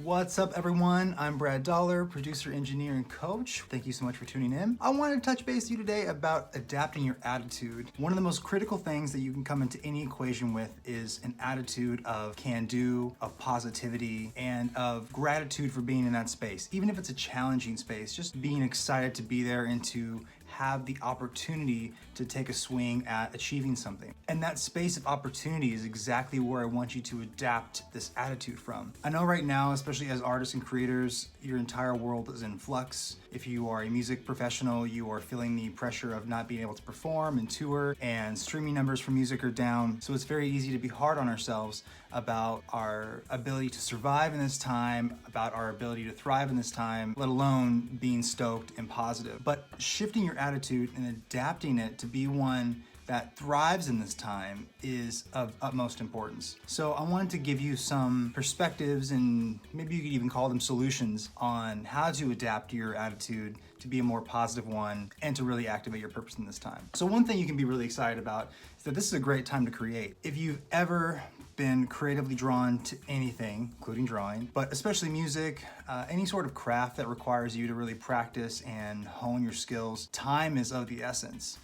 What's up, everyone? I'm Brad Dollar, producer, engineer, and coach. Thank you so much for tuning in. I wanted to touch base with you today about adapting your attitude. One of the most critical things that you can come into any equation with is an attitude of can-do, of positivity, and of gratitude for being in that space. Even if it's a challenging space, just being excited to be there and to have the opportunity to take a swing at achieving something. And that space of opportunity is exactly where I want you to adapt this attitude from. I know right now, especially as artists and creators, your entire world is in flux. If you are a music professional, you are feeling the pressure of not being able to perform and tour, and streaming numbers for music are down. So it's very easy to be hard on ourselves about our ability to survive in this time, about our ability to thrive in this time, let alone being stoked and positive. But shifting your attitude and adapting it to be one that thrives in this time is of utmost importance. So I wanted to give you some perspectives, and maybe you could even call them solutions, on how to adapt your attitude to be a more positive one and to really activate your purpose in this time. So one thing you can be really excited about is that this is a great time to create. If you've ever been creatively drawn to anything, including drawing, but especially music, any sort of craft that requires you to really practice and hone your skills, time is of the essence.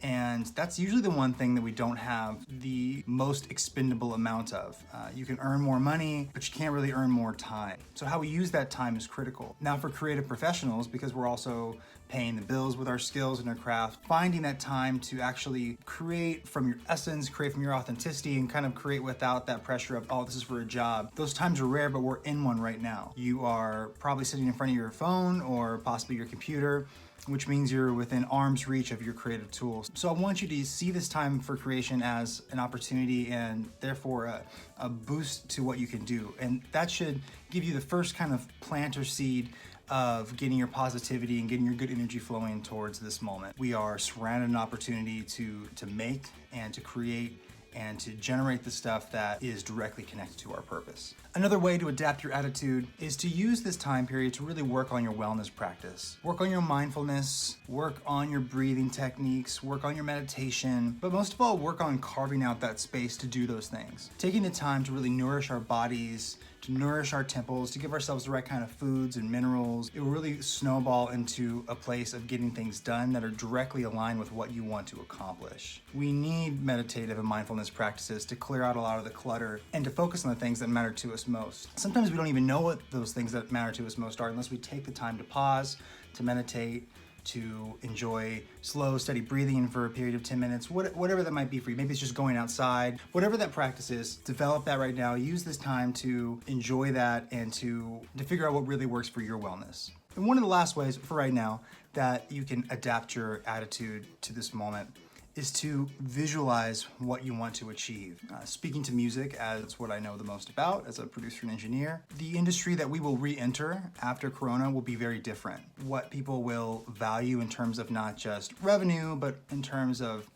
And that's usually the one thing that we don't have the most expendable amount of. You can earn more money, but you can't really earn more time. So how we use that time is critical. Now for creative professionals, because we're also paying the bills with our skills and our craft, finding that time to actually create from your essence, create from your authenticity, and kind of create without that pressure of, oh, this is for a job. Those times are rare, but we're in one right now. You are probably sitting in front of your phone or possibly your computer, which means you're within arm's reach of your creative tools. So I want you to see this time for creation as an opportunity and therefore a boost to what you can do. And that should give you the first kind of planter seed of getting your positivity and getting your good energy flowing towards this moment. We are surrounded in opportunity to make and to create and to generate the stuff that is directly connected to our purpose. Another way to adapt your attitude is to use this time period to really work on your wellness practice. Work on your mindfulness, work on your breathing techniques, work on your meditation, but most of all, work on carving out that space to do those things. Taking the time to really nourish our bodies, to nourish our temples, to give ourselves the right kind of foods and minerals. It will really snowball into a place of getting things done that are directly aligned with what you want to accomplish. We need meditative and mindfulness practices to clear out a lot of the clutter and to focus on the things that matter to us most. Sometimes we don't even know what those things that matter to us most are unless we take the time to pause, to meditate, to enjoy slow, steady breathing for a period of 10 minutes, whatever that might be for you. Maybe it's just going outside. Whatever that practice is, develop that right now. Use this time to enjoy that and to figure out what really works for your wellness. And one of the last ways for right now that you can adapt your attitude to this moment is to visualize what you want to achieve. Speaking to music, as what I know the most about as a producer and engineer, the industry that we will re-enter after Corona will be very different. What people will value in terms of not just revenue, but in terms of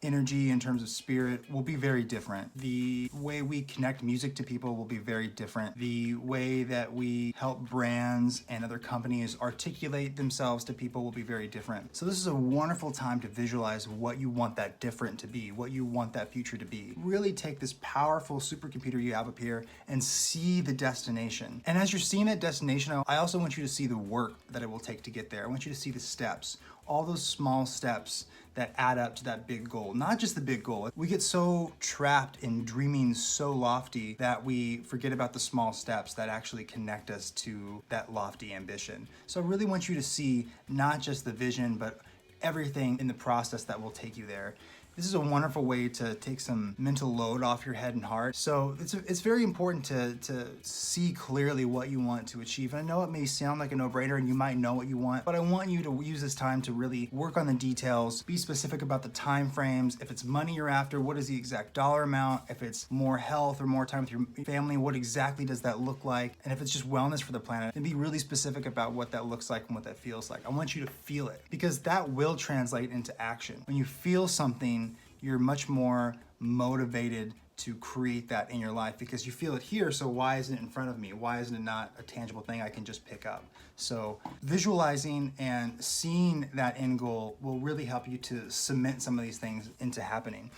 energy, in terms of spirit, will be very different. The way we connect music to people will be very different. The way that we help brands and other companies articulate themselves to people will be very different. So this is a wonderful time to visualize what you want that different to be, what you want that future to be. Really take this powerful supercomputer you have up here and see the destination. And as you're seeing that destination, I also want you to see the work that it will take to get there. I want you to see the steps, all those small steps that add up to that big goal, not just the big goal. We get so trapped in dreaming so lofty that we forget about the small steps that actually connect us to that lofty ambition. So I really want you to see not just the vision, but everything in the process that will take you there. This is a wonderful way to take some mental load off your head and heart. So it's very important to see clearly what you want to achieve. And I know it may sound like a no-brainer and you might know what you want, but I want you to use this time to really work on the details, be specific about the time frames. If it's money you're after, what is the exact dollar amount? If it's more health or more time with your family, what exactly does that look like? And if it's just wellness for the planet, then be really specific about what that looks like and what that feels like. I want you to feel it because that will translate into action. When you feel something, you're much more motivated to create that in your life because you feel it here, so why isn't it in front of me? Why isn't it not a tangible thing I can just pick up? So visualizing and seeing that end goal will really help you to cement some of these things into happening.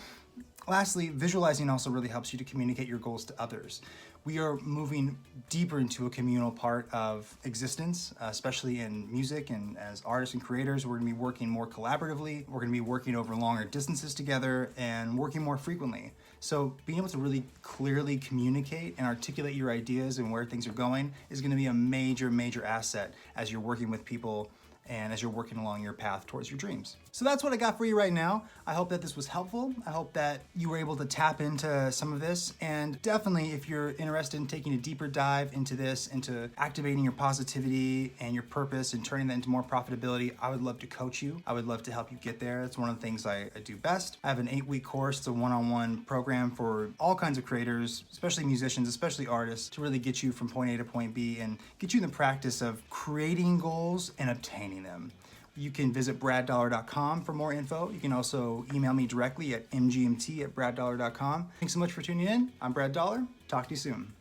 Lastly, visualizing also really helps you to communicate your goals to others. We are moving deeper into a communal part of existence, especially in music, and as artists and creators, we're gonna be working more collaboratively. We're gonna be working over longer distances together and working more frequently. So being able to really clearly communicate and articulate your ideas and where things are going is gonna be a major, major asset as you're working with people and as you're working along your path towards your dreams. So that's what I got for you right now. I hope that this was helpful. I hope that you were able to tap into some of this. And definitely, if you're interested in taking a deeper dive into this, into activating your positivity and your purpose and turning that into more profitability, I would love to coach you. I would love to help you get there. That's one of the things I do best. I have an 8-week course. It's a one-on-one program for all kinds of creators, especially musicians, especially artists, to really get you from point A to point B and get you in the practice of creating goals and obtaining them. You can visit braddollar.com for more info. You can also email me directly at mgmt@braddollar.com. Thanks so much for tuning in. I'm Brad Dollar. Talk to you soon.